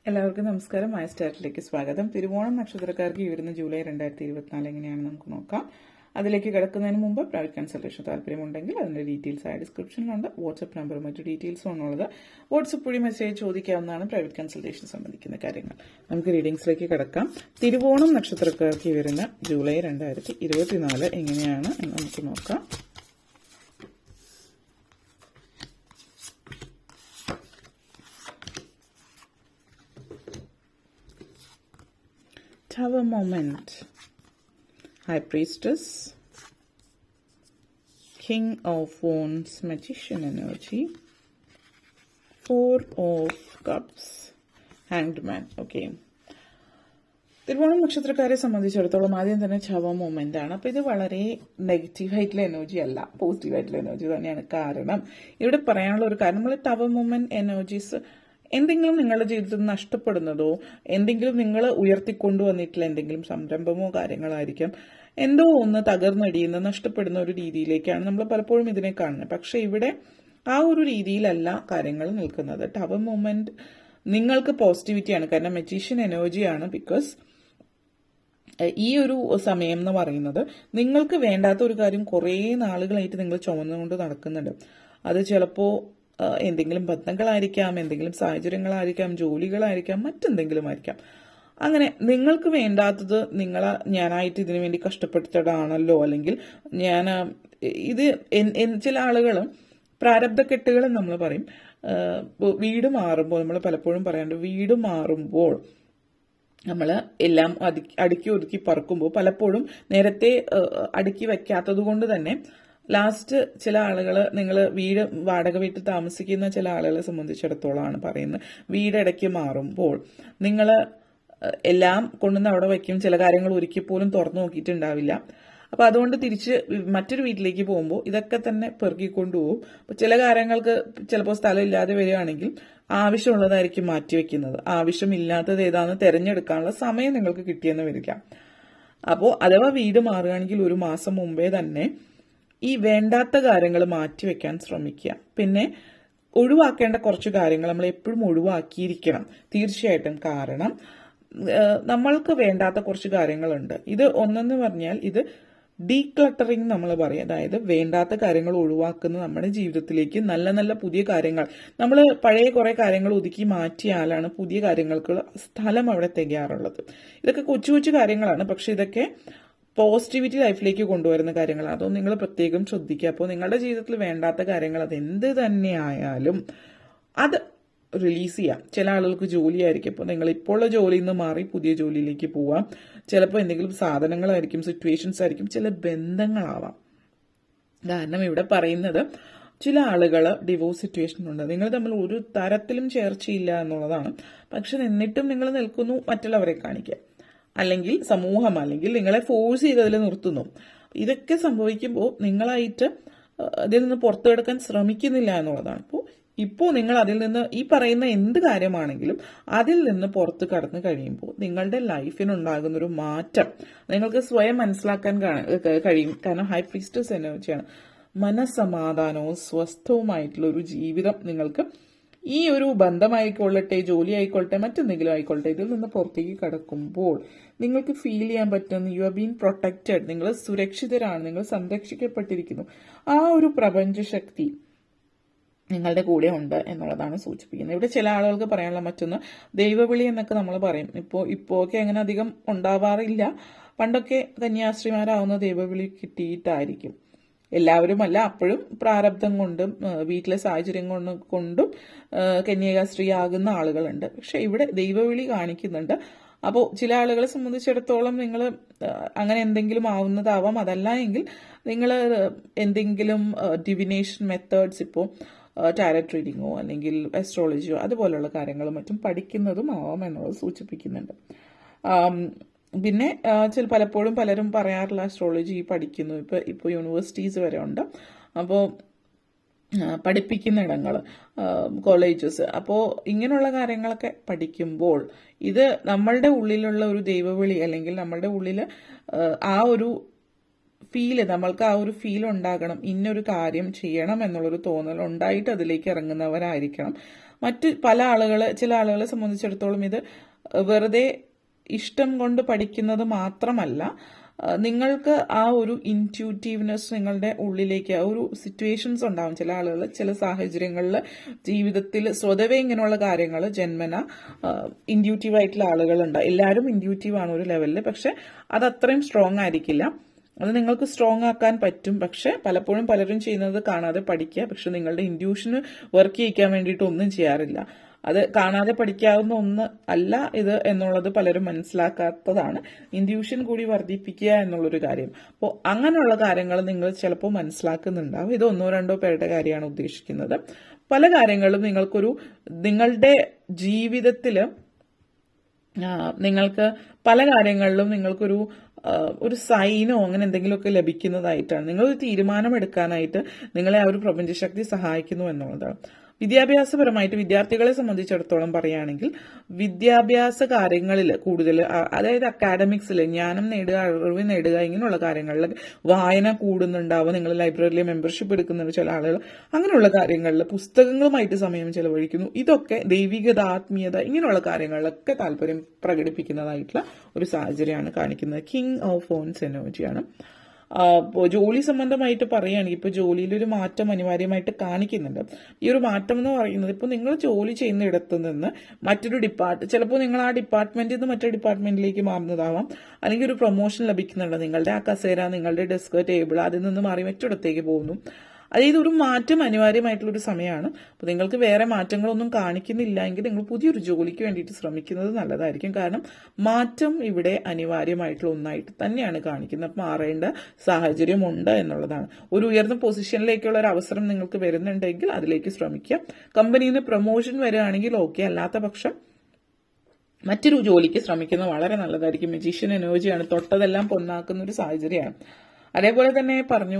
എല്ലാവർക്കും നമസ്കാരം. മായ സ്റ്റാർട്ടിലേക്ക് സ്വാഗതം. തിരുവോണം നക്ഷത്രക്കാർക്ക് ഈ വരുന്ന ജൂലൈ 2024 എങ്ങനെയാണ് നമുക്ക് നോക്കാം. അതിലേക്ക് കിടക്കുന്നതിന് മുമ്പ് പ്രൈവറ്റ് കൺസൾട്ടേഷൻ താല്പര്യമുണ്ടെങ്കിൽ അതിന്റെ ഡീറ്റെയിൽസ് ആയ ഡിസ്ക്രിപ്ഷനിലുണ്ട്. വാട്സ്ആപ്പ് നമ്പറും മറ്റു ഡീറ്റെയിൽസും ആണുള്ളത്. വാട്സ്ആപ്പ് വഴി മെസ്സേജ് ചോദിക്കാവുന്നതാണ് പ്രൈവറ്റ് കൺസൾട്ടേഷൻ സംബന്ധിക്കുന്ന കാര്യങ്ങൾ. നമുക്ക് റീഡിംഗ്സിലേക്ക് കിടക്കാം. തിരുവോണം നക്ഷത്രക്കാർക്ക് ഈ വരുന്ന ജൂലൈ 2024 എങ്ങനെയാണ് എന്ന് നമുക്ക് നോക്കാം. Tower moment, High Priestess, King of Wands, Magician energy, Four of Cups, Hanged Man. Okay. Thiruvonam നക്ഷത്രക്കാരെ സംബന്ധിച്ചിടത്തോളം ആദ്യം തന്നെ ചവ മൊമെന്റ് ആണ്. അപ്പൊ ഇത് വളരെ നെഗറ്റീവ് ആയിട്ടുള്ള എനർജി അല്ല, പോസിറ്റീവ് ആയിട്ടുള്ള എനർജി തന്നെയാണ്. കാരണം ഇവിടെ പറയാനുള്ള ഒരു കാര്യം, നമ്മൾ ടവർ മൊമെന്റ് എനർജീസ് എന്തെങ്കിലും നിങ്ങളുടെ ജീവിതത്തിൽ നഷ്ടപ്പെടുന്നതോ എന്തെങ്കിലും നിങ്ങൾ ഉയർത്തിക്കൊണ്ടുവന്നിട്ടുള്ള എന്തെങ്കിലും സംരംഭമോ കാര്യങ്ങളായിരിക്കാം, എന്തോ ഒന്ന് തകർന്നടിയുന്ന നഷ്ടപ്പെടുന്ന ഒരു രീതിയിലേക്കാണ് നമ്മൾ പലപ്പോഴും ഇതിനെ കാണുന്നത്. പക്ഷെ ഇവിടെ ആ ഒരു രീതിയിലല്ല കാര്യങ്ങൾ നിൽക്കുന്നത്. ടവർ മൊമെന്റ് നിങ്ങൾക്ക് പോസിറ്റിവിറ്റിയാണ്, കാരണം മജീഷ്യൻ എനർജിയാണ്. ബിക്കോസ് ഈ ഒരു സമയം എന്ന് പറയുന്നത് നിങ്ങൾക്ക് വേണ്ടാത്ത ഒരു കാര്യം കുറേ നാളുകളായിട്ട് നിങ്ങൾ ചുമന്നുകൊണ്ട് നടക്കുന്നുണ്ട്. അത് ചിലപ്പോൾ എന്തെങ്കിലും ബന്ധങ്ങളായിരിക്കാം, എന്തെങ്കിലും സാഹചര്യങ്ങളായിരിക്കാം, ജോലികളായിരിക്കാം, മറ്റെന്തെങ്കിലും ആയിരിക്കാം. അങ്ങനെ നിങ്ങൾക്ക് വേണ്ടാത്തത് ഞാനായിട്ട് ഇതിനു വേണ്ടി കഷ്ടപ്പെടുത്തതാണല്ലോ, അല്ലെങ്കിൽ ഇത് ചില ആളുകൾ പ്രാരബ്ധക്കെട്ടുകൾ നമ്മൾ പറയും. വീട് മാറുമ്പോൾ നമ്മൾ പലപ്പോഴും പറയാറുണ്ട്, വീട് മാറുമ്പോൾ നമ്മൾ എല്ലാം അടുക്കി ഒതുക്കി പറക്കുമ്പോൾ പലപ്പോഴും നേരത്തെ അടുക്കി വെക്കാത്തത് കൊണ്ട് തന്നെ ലാസ്റ്റ് ചില ആളുകൾ, നിങ്ങൾ വീട് വാടക വീട്ടിൽ താമസിക്കുന്ന ചില ആളുകളെ സംബന്ധിച്ചിടത്തോളമാണ് പറയുന്നത്, വീടിടയ്ക്ക് മാറുമ്പോൾ നിങ്ങൾ എല്ലാം കൊണ്ടുവന്ന് അവിടെ വയ്ക്കും, ചില കാര്യങ്ങൾ ഒരിക്കൽ പോലും തുറന്നു നോക്കിയിട്ടുണ്ടാവില്ല. അപ്പൊ അതുകൊണ്ട് തിരിച്ച് മറ്റൊരു വീട്ടിലേക്ക് പോകുമ്പോൾ ഇതൊക്കെ തന്നെ പെറുക്കിക്കൊണ്ടുപോകും. അപ്പൊ ചില കാര്യങ്ങൾക്ക് ചിലപ്പോൾ സ്ഥലം ഇല്ലാതെ വരികയാണെങ്കിൽ ആവശ്യമുള്ളതായിരിക്കും മാറ്റിവെക്കുന്നത്, ആവശ്യമില്ലാത്തത് ഏതാണെന്ന് തിരഞ്ഞെടുക്കാനുള്ള സമയം നിങ്ങൾക്ക് കിട്ടിയെന്ന് വരില്ല. അപ്പോൾ അഥവാ വീട് മാറുകയാണെങ്കിൽ ഒരു മാസം മുമ്പേ തന്നെ ഈ വേണ്ടാത്ത കാര്യങ്ങൾ മാറ്റിവെക്കാൻ ശ്രമിക്കുക. പിന്നെ ഒഴിവാക്കേണ്ട കുറച്ച് കാര്യങ്ങൾ നമ്മൾ എപ്പോഴും ഒഴിവാക്കിയിരിക്കണം തീർച്ചയായിട്ടും. കാരണം നമ്മൾക്ക് വേണ്ടാത്ത കുറച്ച് കാര്യങ്ങളുണ്ട്. ഇത് ഒന്നെന്ന് പറഞ്ഞാൽ ഇത് ഡീക്ലട്ടറിങ് നമ്മൾ പറയും. അതായത് വേണ്ടാത്ത കാര്യങ്ങൾ ഒഴിവാക്കുന്ന നമ്മുടെ ജീവിതത്തിലേക്ക് നല്ല നല്ല പുതിയ കാര്യങ്ങൾ, നമ്മൾ പഴയ കുറെ കാര്യങ്ങൾ ഒതുക്കി മാറ്റിയാലാണ് പുതിയ കാര്യങ്ങൾക്കുള്ള സ്ഥലം അവിടെ തികയാറുള്ളത്. ഇതൊക്കെ കൊച്ചു കൊച്ചു കാര്യങ്ങളാണ്, പക്ഷെ ഇതൊക്കെ പോസിറ്റിവിറ്റി ലൈഫിലേക്ക് കൊണ്ടുവരുന്ന കാര്യങ്ങളാണ്. അതൊന്നും നിങ്ങൾ പ്രത്യേകം ശ്രദ്ധിക്കുക. അപ്പോൾ നിങ്ങളുടെ ജീവിതത്തിൽ വേണ്ടാത്ത കാര്യങ്ങൾ അത് എന്ത് തന്നെ ആയാലും അത് റിലീസ് ചെയ്യാം. ചില ആളുകൾക്ക് ജോലിയായിരിക്കും, അപ്പോൾ നിങ്ങൾ ഇപ്പോൾ ഉള്ള ജോലിയിൽ നിന്ന് മാറി പുതിയ ജോലിയിലേക്ക് പോവാം. ചിലപ്പോൾ എന്തെങ്കിലും സാധനങ്ങളായിരിക്കും, സിറ്റുവേഷൻസ് ആയിരിക്കും, ചില ബന്ധങ്ങളാവാം. കാരണം ഇവിടെ പറയുന്നത് ചില ആളുകൾ ഡിവോഴ്സ് സിറ്റുവേഷനുണ്ട്, നിങ്ങൾ തമ്മിൽ ഒരു തരത്തിലും ചേർച്ചയില്ല എന്നുള്ളതാണ്. പക്ഷെ എന്നിട്ടും നിങ്ങൾ നിൽക്കുന്നു മറ്റുള്ളവരെ കാണിക്കുക, അല്ലെങ്കിൽ സമൂഹം, അല്ലെങ്കിൽ നിങ്ങളെ ഫോഴ്സ് ചെയ്ത് അതിൽ നിർത്തുന്നു. ഇതൊക്കെ സംഭവിക്കുമ്പോൾ നിങ്ങളായിട്ട് അതിൽ നിന്ന് പുറത്തു കിടക്കാൻ ശ്രമിക്കുന്നില്ല എന്നുള്ളതാണ്. ഇപ്പോൾ നിങ്ങൾ അതിൽ നിന്ന് ഈ പറയുന്ന എന്ത് കാര്യമാണെങ്കിലും അതിൽ നിന്ന് പുറത്ത് കടന്നു കഴിയുമ്പോൾ നിങ്ങളുടെ ലൈഫിനുണ്ടാകുന്നൊരു മാറ്റം നിങ്ങൾക്ക് സ്വയം മനസ്സിലാക്കാൻ കഴിയും. കാരണം ഹൈ പ്രീസ്റ്റസ് എനർജിയാണ്. മനസ്സമാധാനവും സ്വസ്ഥവുമായിട്ടുള്ള ഒരു ജീവിതം നിങ്ങൾക്ക് ഈ ഒരു ബന്ധമായിക്കൊള്ളട്ടെ, ജോലി ആയിക്കൊള്ളട്ടെ, മറ്റെന്തെങ്കിലും ആയിക്കൊള്ളട്ടെ, ഇതിൽ നിന്ന് പുറത്തേക്ക് കടക്കുമ്പോൾ നിങ്ങൾക്ക് ഫീൽ ചെയ്യാൻ പറ്റുന്ന യു ആർ ബീൻ പ്രൊട്ടക്റ്റഡ്, നിങ്ങൾ സുരക്ഷിതരാണ്, നിങ്ങൾ സംരക്ഷിക്കപ്പെട്ടിരിക്കുന്നു. ആ ഒരു പ്രപഞ്ചശക്തി നിങ്ങളുടെ കൂടെ ഉണ്ട് എന്നുള്ളതാണ് സൂചിപ്പിക്കുന്നത്. ഇവിടെ ചില ആളുകൾക്ക് പറയാനുള്ള മറ്റൊന്ന് ദൈവവിളി എന്നൊക്കെ നമ്മൾ പറയും. ഇപ്പോഴൊക്കെ അങ്ങനെ അധികം ഉണ്ടാവാറില്ല. പണ്ടൊക്കെ കന്യാസ്ത്രീമാരാവുന്ന ദൈവവിളി കിട്ടിയിട്ടായിരിക്കും. എല്ലാവരും അല്ല, അപ്പോഴും പ്രാരബ്ധം കൊണ്ടും വീട്ടിലെ സാഹചര്യം കൊണ്ടും കന്യാസ്ത്രീ ആകുന്ന ആളുകളുണ്ട്. പക്ഷെ ഇവിടെ ദൈവവിളി കാണിക്കുന്നുണ്ട്. അപ്പോൾ ചില ആളുകളെ സംബന്ധിച്ചിടത്തോളം നിങ്ങൾ അങ്ങനെ എന്തെങ്കിലും ആവുന്നതാവാം. അതല്ല എങ്കിൽ നിങ്ങൾ എന്തെങ്കിലും ഡിവിനേഷൻ മെത്തേഡ്സ്, ഇപ്പോൾ ടാരറ്റ് റീഡിങ്ങോ അല്ലെങ്കിൽ അസ്ട്രോളജിയോ അതുപോലുള്ള കാര്യങ്ങളും മറ്റും പഠിക്കുന്നതും ആവാം എന്നുള്ളത് സൂചിപ്പിക്കുന്നുണ്ട്. പിന്നെ പലപ്പോഴും പലരും പറയാറുള്ള അസ്ട്രോളജി പഠിക്കുന്നു, ഇപ്പോൾ യൂണിവേഴ്സിറ്റീസ് വരെ ഉണ്ട്, അപ്പോൾ പഠിപ്പിക്കുന്ന ഇടങ്ങൾ, കോളേജസ്. അപ്പോൾ ഇങ്ങനെയുള്ള കാര്യങ്ങളൊക്കെ പഠിക്കുമ്പോൾ ഇത് നമ്മളുടെ ഉള്ളിലുള്ള ഒരു ദൈവവിളി, അല്ലെങ്കിൽ നമ്മളുടെ ഉള്ളിൽ ആ ഒരു ഫീല്, നമ്മൾക്ക് ആ ഒരു ഫീൽ ഉണ്ടാകണം, ഇന്നൊരു കാര്യം ചെയ്യണം എന്നുള്ളൊരു തോന്നൽ ഉണ്ടായിട്ട് അതിലേക്ക് ഇറങ്ങുന്നവരായിരിക്കണം. മറ്റ് ചില ആളുകളെ സംബന്ധിച്ചിടത്തോളം ഇത് വെറുതെ ഇഷ്ടം കൊണ്ട് പഠിക്കുന്നത് മാത്രമല്ല, നിങ്ങൾക്ക് ആ ഒരു ഇൻറ്റ്യൂറ്റീവ്നെസ് നിങ്ങളുടെ ഉള്ളിലേക്ക് ആ ഒരു സിറ്റുവേഷൻസ് ഉണ്ടാവും. ചില ആളുകൾ ചില സാഹചര്യങ്ങളിൽ ജീവിതത്തിൽ സ്വതവേ ഇങ്ങനെയുള്ള കാര്യങ്ങൾ ജന്മന ഇൻറ്റ്യൂറ്റീവ് ആയിട്ടുള്ള ആളുകളുണ്ട്. എല്ലാവരും ഇൻറ്റ്യൂറ്റീവ് ആണ് ഒരു ലെവലിൽ, പക്ഷെ അത് അത്രയും സ്ട്രോങ് ആയിരിക്കില്ല. അത് നിങ്ങൾക്ക് സ്ട്രോങ് ആക്കാൻ പറ്റും. പക്ഷെ പലപ്പോഴും പലരും ചെയ്യുന്നത് കാണാതെ പഠിക്കുക, പക്ഷെ നിങ്ങളുടെ ഇൻറ്റ്യൂഷന് വർക്ക് ചെയ്യിക്കാൻ വേണ്ടിയിട്ട് ഒന്നും ചെയ്യാറില്ല. അത് കാണാതെ പഠിക്കാവുന്ന ഒന്ന് അല്ല ഇത് എന്നുള്ളത് പലരും മനസ്സിലാക്കാത്തതാണ്. ഇൻറ്റ്യൂഷൻ കൂടി വർദ്ധിപ്പിക്കുക എന്നുള്ളൊരു കാര്യം. അപ്പോൾ അങ്ങനെയുള്ള കാര്യങ്ങൾ നിങ്ങൾ ചിലപ്പോൾ മനസ്സിലാക്കുന്നുണ്ടാവും. ഇത് 1-2 പേരുടെ കാര്യമാണ് ഉദ്ദേശിക്കുന്നത്. പല കാര്യങ്ങളും നിങ്ങളുടെ ജീവിതത്തിൽ നിങ്ങൾക്ക് പല കാര്യങ്ങളിലും ഒരു സൈനോ അങ്ങനെ എന്തെങ്കിലുമൊക്കെ ലഭിക്കുന്നതായിട്ടാണ്. നിങ്ങളൊരു തീരുമാനം എടുക്കാനായിട്ട് നിങ്ങളെ ആ ഒരു പ്രപഞ്ചശക്തി സഹായിക്കുന്നു എന്നുള്ളതാണ്. വിദ്യാഭ്യാസപരമായിട്ട് വിദ്യാർത്ഥികളെ സംബന്ധിച്ചിടത്തോളം പറയുകയാണെങ്കിൽ വിദ്യാഭ്യാസ കാര്യങ്ങളിൽ കൂടുതൽ, അതായത് അക്കാഡമിക്സിൽ ജ്ഞാനം നേടുക, അറിവ് നേടുക, ഇങ്ങനെയുള്ള കാര്യങ്ങളിൽ വായന കൂടുന്നുണ്ടാവും. നിങ്ങൾ ലൈബ്രറിയിൽ മെമ്പർഷിപ്പ് എടുക്കുന്നുണ്ട് ചില ആളുകൾ. അങ്ങനെയുള്ള കാര്യങ്ങളിൽ പുസ്തകങ്ങളുമായിട്ട് സമയം ചെലവഴിക്കുന്നു. ഇതൊക്കെ ദൈവികത, ആത്മീയത, ഇങ്ങനെയുള്ള കാര്യങ്ങളിലൊക്കെ താല്പര്യം പ്രകടിപ്പിക്കുന്നതായിട്ടുള്ള ഒരു സാഹചര്യമാണ് കാണിക്കുന്നത്. കിങ് ഓഫ് ഫോൺസ് എനർജിയാണ്. ജോലി സംബന്ധമായിട്ട് പറയുകയാണെങ്കിൽ ഇപ്പോൾ ജോലിയിൽ ഒരു മാറ്റം അനിവാര്യമായിട്ട് കാണിക്കുന്നുണ്ട്. ഈ ഒരു മാറ്റം എന്ന് പറയുന്നത് ഇപ്പോൾ നിങ്ങൾ ജോലി ചെയ്യുന്ന ഇടത്ത് നിന്ന് മറ്റൊരു ചിലപ്പോൾ നിങ്ങൾ ആ ഡിപ്പാർട്ട്മെന്റിൽ നിന്ന് മറ്റൊരു ഡിപ്പാർട്ട്മെന്റിലേക്ക് മാറുന്നതാവാം, അല്ലെങ്കിൽ ഒരു പ്രൊമോഷൻ ലഭിക്കുന്നുണ്ട്. നിങ്ങളുടെ ആ കസേര, നിങ്ങളുടെ ഡെസ്ക്, ടേബിൾ അതിൽ നിന്ന് മാറി മറ്റൊരിടത്തേക്ക് പോകുന്നു. അതായത് ഒരു മാറ്റം അനിവാര്യമായിട്ടുള്ളൊരു സമയമാണ്. അപ്പോൾ നിങ്ങൾക്ക് വേറെ മാറ്റങ്ങളൊന്നും കാണിക്കുന്നില്ല എങ്കിൽ നിങ്ങൾ പുതിയൊരു ജോലിക്ക് വേണ്ടിയിട്ട് ശ്രമിക്കുന്നത് നല്ലതായിരിക്കും. കാരണം മാറ്റം ഇവിടെ അനിവാര്യമായിട്ടുള്ള ഒന്നായിട്ട് തന്നെയാണ് കാണിക്കുന്നത്. മാറേണ്ട സാഹചര്യമുണ്ട് എന്നുള്ളതാണ്. ഒരു ഉയർന്ന പൊസിഷനിലേക്കുള്ള ഒരു അവസരം നിങ്ങൾക്ക് വരുന്നുണ്ടെങ്കിൽ അതിലേക്ക് ശ്രമിക്കുക. കമ്പനിയിൽ നിന്ന് പ്രൊമോഷൻ വരികയാണെങ്കിൽ ഓക്കെ, അല്ലാത്ത പക്ഷം മറ്റൊരു ജോലിക്ക് ശ്രമിക്കുന്നത് വളരെ നല്ലതായിരിക്കും. മജീഷ്യൻ എനർജിയാണ്, തൊട്ടതെല്ലാം പൊന്നാക്കുന്ന ഒരു സാഹചര്യമാണ്. അതേപോലെ തന്നെ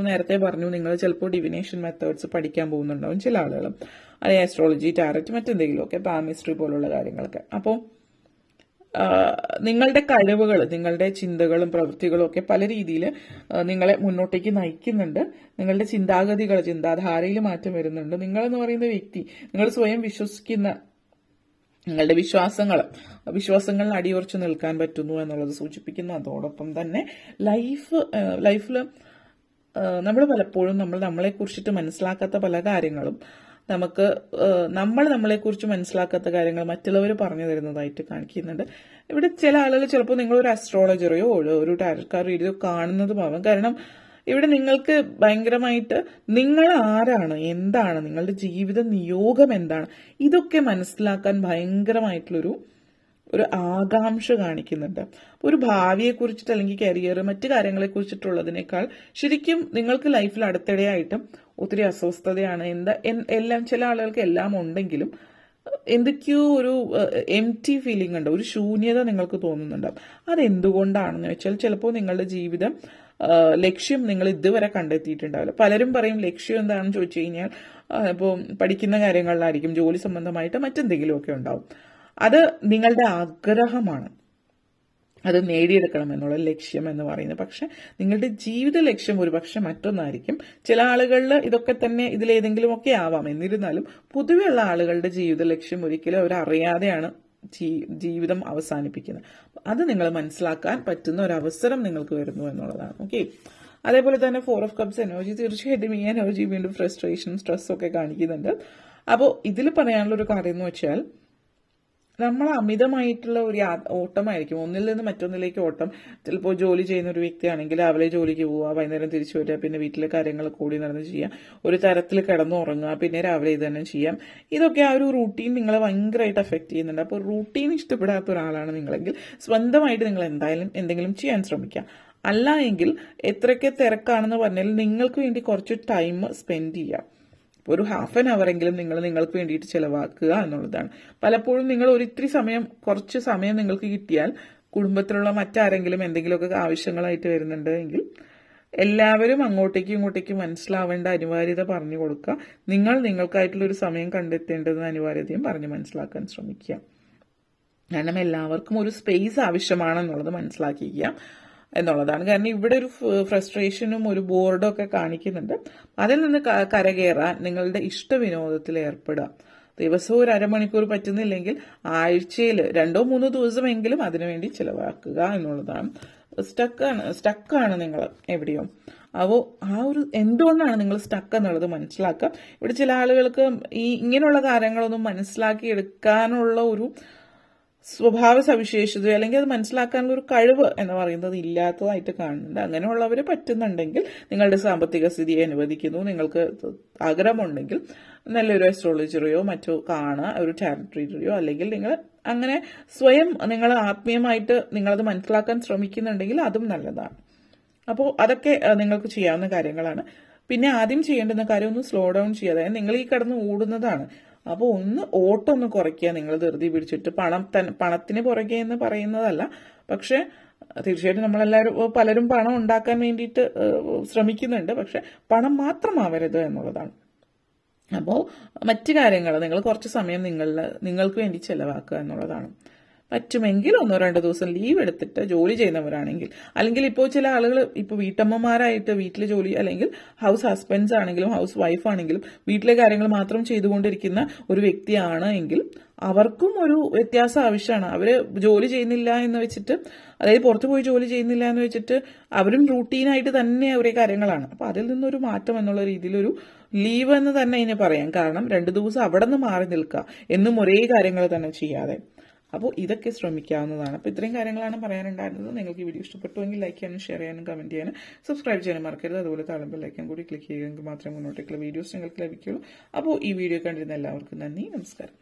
നേരത്തെ പറഞ്ഞു നിങ്ങൾ ചിലപ്പോൾ ഡിവിനേഷൻ മെത്തേഡ്സ് പഠിക്കാൻ പോകുന്നുണ്ടാവും ചില ആളുകൾ, അതായത് ആസ്ട്രോളജി, ടാരറ്റ്, മറ്റെന്തെങ്കിലുമൊക്കെ, പാമിസ്ട്രി പോലുള്ള കാര്യങ്ങളൊക്കെ. അപ്പോൾ നിങ്ങളുടെ കഴിവുകൾ, നിങ്ങളുടെ ചിന്തകളും പ്രവൃത്തികളും ഒക്കെ പല രീതിയിൽ നിങ്ങളെ മുന്നോട്ടേക്ക് നയിക്കുന്നുണ്ട്. നിങ്ങളുടെ ചിന്താധാരയിൽ മാറ്റം വരുന്നുണ്ട്. നിങ്ങളെന്ന് പറയുന്ന വ്യക്തി, നിങ്ങൾ സ്വയം വിശ്വസിക്കുന്ന നിങ്ങളുടെ വിശ്വാസങ്ങളിൽ അടിയുറച്ചു നിൽക്കാൻ പറ്റുന്നു എന്നുള്ളത് സൂചിപ്പിക്കുന്നു. അതോടൊപ്പം തന്നെ ലൈഫിൽ നമ്മൾ പലപ്പോഴും നമ്മളെക്കുറിച്ചിട്ട് മനസ്സിലാക്കാത്ത പല കാര്യങ്ങളും നമ്മളെക്കുറിച്ച് മനസ്സിലാക്കാത്ത കാര്യങ്ങൾ മറ്റുള്ളവർ പറഞ്ഞു തരുന്നതായിട്ട് കാണിക്കുന്നുണ്ട്. ഇവിടെ ചില ആളുകൾ ചിലപ്പോൾ നിങ്ങളൊരു അസ്ട്രോളജറെയോ ഒരു ടാരറ്റ് റീഡിയോ കാണുന്നതുമാവാം. കാരണം ഇവിടെ നിങ്ങൾക്ക് ഭയങ്കരമായിട്ട് നിങ്ങൾ ആരാണ്, എന്താണ് നിങ്ങളുടെ ജീവിത നിയോഗം, എന്താണ്, ഇതൊക്കെ മനസ്സിലാക്കാൻ ഭയങ്കരമായിട്ടുള്ളൊരു ആകാംക്ഷ കാണിക്കുന്നുണ്ട്. ഒരു ഭാവിയെക്കുറിച്ചിട്ട് അല്ലെങ്കിൽ കരിയർ, മറ്റു കാര്യങ്ങളെക്കുറിച്ചിട്ടുള്ളതിനേക്കാൾ ശരിക്കും നിങ്ങൾക്ക് ലൈഫിൽ അടുത്തിടെയായിട്ടും ഒത്തിരി അസ്വസ്ഥതയാണ്. എല്ലാം ചില ആളുകൾക്ക് എല്ലാം ഉണ്ടെങ്കിലും എന്തൊക്കെയോ ഒരു എംപ്റ്റി ഫീലിംഗ് ഉണ്ട്, ഒരു ശൂന്യത നിങ്ങൾക്ക് തോന്നുന്നുണ്ടാവും. അതെന്തുകൊണ്ടാണെന്ന് വെച്ചാൽ ചിലപ്പോൾ നിങ്ങളുടെ ജീവിതം ലക്ഷ്യം നിങ്ങൾ ഇതുവരെ കണ്ടെത്തിയിട്ടുണ്ടാവില്ല. പലരും പറയും ലക്ഷ്യം എന്താണെന്ന് ചോദിച്ചു കഴിഞ്ഞാൽ ഇപ്പോൾ പഠിക്കുന്ന കാര്യങ്ങളിലായിരിക്കും, ജോലി സംബന്ധമായിട്ട് മറ്റെന്തെങ്കിലുമൊക്കെ ഉണ്ടാവും. അത് നിങ്ങളുടെ ആഗ്രഹമാണ്, അത് നേടിയെടുക്കണം എന്നുള്ള ലക്ഷ്യം എന്ന് പറയുന്നത്. പക്ഷെ നിങ്ങളുടെ ജീവിത ലക്ഷ്യം ഒരു പക്ഷെ മറ്റൊന്നായിരിക്കും. ചില ആളുകളിൽ ഇതൊക്കെ തന്നെ ഇതിലേതെങ്കിലുമൊക്കെ ആവാം. എന്നിരുന്നാലും പൊതുവെയുള്ള ആളുകളുടെ ജീവിത ലക്ഷ്യം ഒരിക്കലും അവരറിയാതെയാണ് ജീവിതം അവസാനിപ്പിക്കുന്നത്. അത് നിങ്ങൾ മനസ്സിലാക്കാൻ പറ്റുന്ന ഒരു അവസരം നിങ്ങൾക്ക് വരുന്നു എന്നുള്ളതാണ്. ഓക്കെ, അതേപോലെ തന്നെ 4 ഓഫ് കപ്സ് എനർജി തീർച്ചയായിട്ടും ഈ എനർജി വീണ്ടും ഫ്രസ്ട്രേഷൻ, സ്ട്രെസ് ഒക്കെ കാണിക്കുന്നുണ്ട്. അപ്പോൾ ഇതിൽ പറയാനുള്ള ഒരു കാര്യം എന്ന് വെച്ചാൽ നമ്മൾ അമിതമായിട്ടുള്ള ഒരു ഓട്ടമായിരിക്കും, ഒന്നിൽ നിന്ന് മറ്റൊന്നിലേക്ക് ഓട്ടം. ചിലപ്പോൾ ജോലി ചെയ്യുന്ന ഒരു വ്യക്തിയാണെങ്കിൽ രാവിലെ ജോലിക്ക് പോവുക, വൈകുന്നേരം തിരിച്ചു വരിക, പിന്നെ വീട്ടിലെ കാര്യങ്ങൾ കൂടി നടന്ന് ചെയ്യാം, ഒരു തരത്തിൽ കിടന്നുറങ്ങുക, പിന്നെ രാവിലെ ഇത് തന്നെ ചെയ്യാം. ഇതൊക്കെ ആ ഒരു റൂട്ടീൻ നിങ്ങളെ ഭയങ്കരമായിട്ട് എഫക്ട് ചെയ്യുന്നുണ്ട്. അപ്പോൾ റൂട്ടീൻ ഇഷ്ടപ്പെടാത്ത ഒരാളാണ് നിങ്ങളെങ്കിൽ സ്വന്തമായിട്ട് നിങ്ങൾ എന്തായാലും എന്തെങ്കിലും ചെയ്യാൻ ശ്രമിക്കുക. അല്ല എങ്കിൽ എത്രയൊക്കെ തിരക്കാണെന്ന് പറഞ്ഞാൽ നിങ്ങൾക്ക് വേണ്ടി കുറച്ച് ടൈം സ്പെൻഡ് ചെയ്യുക. ഒരു ഹാഫ് ആൻ അവർ എങ്കിലും നിങ്ങൾക്ക് വേണ്ടിയിട്ട് ചിലവാക്കുക എന്നുള്ളതാണ്. പലപ്പോഴും നിങ്ങൾ കുറച്ച് സമയം നിങ്ങൾക്ക് കിട്ടിയാൽ കുടുംബത്തിലുള്ള മറ്റാരെങ്കിലും എന്തെങ്കിലുമൊക്കെ ആവശ്യങ്ങളായിട്ട് വരുന്നുണ്ട് എങ്കിൽ എല്ലാവരും അങ്ങോട്ടേക്കും ഇങ്ങോട്ടേക്കും മനസ്സിലാവേണ്ട അനിവാര്യത പറഞ്ഞു കൊടുക്കുക. നിങ്ങൾക്കായിട്ടുള്ള ഒരു സമയം കണ്ടെത്തേണ്ടതെന്ന് അനിവാര്യതയും പറഞ്ഞ് മനസ്സിലാക്കാൻ ശ്രമിക്കുക. കാരണം എല്ലാവർക്കും ഒരു സ്പേസ് ആവശ്യമാണെന്നുള്ളത് മനസ്സിലാക്കിക്കുക എന്നുള്ളതാണ്. കാരണം ഇവിടെ ഒരു ഫ്രസ്ട്രേഷനും ഒരു ബോർഡും ഒക്കെ കാണിക്കുന്നുണ്ട്. അതിൽ നിന്ന് കരകയറാൻ നിങ്ങളുടെ ഇഷ്ടവിനോദത്തിൽ ഏർപ്പെടുക. ദിവസവും ഒരു അരമണിക്കൂർ പറ്റുന്നില്ലെങ്കിൽ ആഴ്ചയിൽ 2-3 ദിവസമെങ്കിലും അതിനുവേണ്ടി ചിലവാക്കുക എന്നുള്ളതാണ്. സ്റ്റക്കാണ് നിങ്ങൾ എവിടെയോ. അപ്പോൾ ആ ഒരു എന്തുകൊണ്ടാണ് നിങ്ങൾ സ്റ്റക്ക് എന്നുള്ളത് മനസ്സിലാക്കുക. ഇവിടെ ചില ആളുകൾക്ക് ഇങ്ങനെയുള്ള കാര്യങ്ങളൊന്നും മനസ്സിലാക്കി എടുക്കാനുള്ള ഒരു സ്വഭാവ സവിശേഷത അല്ലെങ്കിൽ അത് മനസ്സിലാക്കാനുള്ള ഒരു കഴിവ് എന്ന് പറയുന്നത് ഇല്ലാത്തതായിട്ട് കാണുന്നുണ്ട്. അങ്ങനെയുള്ളവർ പറ്റുന്നുണ്ടെങ്കിൽ നിങ്ങളുടെ സാമ്പത്തിക സ്ഥിതിയെ അനുവദിക്കുന്നു, നിങ്ങൾക്ക് ആഗ്രഹമുണ്ടെങ്കിൽ നല്ലൊരു അസ്ട്രോളജറിയോ മറ്റോ കാണുക, ഒരു ടാരറ്റ് റീഡറെയോ, അല്ലെങ്കിൽ നിങ്ങൾ അങ്ങനെ സ്വയം നിങ്ങൾ ആത്മീയമായിട്ട് നിങ്ങളത് മനസ്സിലാക്കാൻ ശ്രമിക്കുന്നുണ്ടെങ്കിൽ അതും നല്ലതാണ്. അപ്പോൾ അതൊക്കെ നിങ്ങൾക്ക് ചെയ്യാവുന്ന കാര്യങ്ങളാണ്. പിന്നെ ആദ്യം ചെയ്യേണ്ടുന്ന കാര്യം ഒന്ന് സ്ലോ ഡൗൺ ചെയ്യുക. അതായത് നിങ്ങൾ ഈ കിടന്ന് ഓടുന്നതാണ്, അപ്പോൾ ഓട്ടം ഒന്ന് കുറയ്ക്കുക. നിങ്ങൾ ധൃതി പിടിച്ചിട്ട് പണത്തിന് പുറകെ എന്ന് പറയുന്നതല്ല, പക്ഷെ തീർച്ചയായിട്ടും പലരും പണം ഉണ്ടാക്കാൻ വേണ്ടിയിട്ട് ശ്രമിക്കുന്നുണ്ട്, പക്ഷെ പണം മാത്രമാവരുത് എന്നുള്ളതാണ്. അപ്പോൾ മറ്റു കാര്യങ്ങൾ നിങ്ങൾ കുറച്ച് സമയം നിങ്ങൾക്ക് വേണ്ടി ചെലവാക്കുക എന്നുള്ളതാണ്. പറ്റുമെങ്കിൽ 1-2 ദിവസം ലീവ് എടുത്തിട്ട് ജോലി ചെയ്യുന്നവരാണെങ്കിൽ, അല്ലെങ്കിൽ ഇപ്പോൾ ചില ആളുകൾ ഇപ്പോൾ വീട്ടമ്മമാരായിട്ട് വീട്ടിൽ ജോലി, അല്ലെങ്കിൽ ഹൗസ് ഹസ്ബൻഡ്സ് ആണെങ്കിലും ഹൗസ് വൈഫ് ആണെങ്കിലും വീട്ടിലെ കാര്യങ്ങൾ മാത്രം ചെയ്തുകൊണ്ടിരിക്കുന്ന ഒരു വ്യക്തിയാണ് എങ്കിൽ അവർക്കും ഒരു വ്യത്യാസം ആവശ്യമാണ്. അവർ ജോലി ചെയ്യുന്നില്ല എന്ന് വെച്ചിട്ട്, അതായത് പുറത്തു പോയി ജോലി ചെയ്യുന്നില്ല എന്ന് വെച്ചിട്ട് അവരും റൂട്ടീനായിട്ട് തന്നെ ഒരേ കാര്യങ്ങളാണ്. അപ്പോൾ അതിൽ നിന്നൊരു മാറ്റം എന്നുള്ള രീതിയിലൊരു ലീവ് എന്ന് തന്നെ ഇതിനെ പറയാം. കാരണം 2 ദിവസം അവിടെ നിന്ന് മാറി നിൽക്കുക, എന്നും ഒരേ കാര്യങ്ങൾ തന്നെ ചെയ്യാതെ. അപ്പോൾ ഇതൊക്കെ ശ്രമിക്കാവുന്നതാണ്. അപ്പോൾ ഇത്രയും കാര്യങ്ങളാണ് പറയാനുണ്ടായിരുന്നത്. നിങ്ങൾക്ക് ഈ വീഡിയോ ഇഷ്ടപ്പെട്ടുവെങ്കിൽ ലൈക്ക് ചെയ്യാനും ഷെയർ ചെയ്യാനും കമൻറ്റ് ചെയ്യാനും സബ്സ്ക്രൈബ് ചെയ്യാനും മറക്കരുത്. അതുപോലെ താഴെ ബെല്ലൈക്കൺ കൂടി ക്ലിക്ക് ചെയ്യുമെങ്കിൽ മാത്രമേ മുന്നോട്ടേക്കുള്ള വീഡിയോസ് നിങ്ങൾക്ക് ലഭിക്കുകയുള്ളൂ. അപ്പോൾ ഈ വീഡിയോ കണ്ടിരുന്ന എല്ലാവർക്കും നന്ദി, നമസ്കാരം.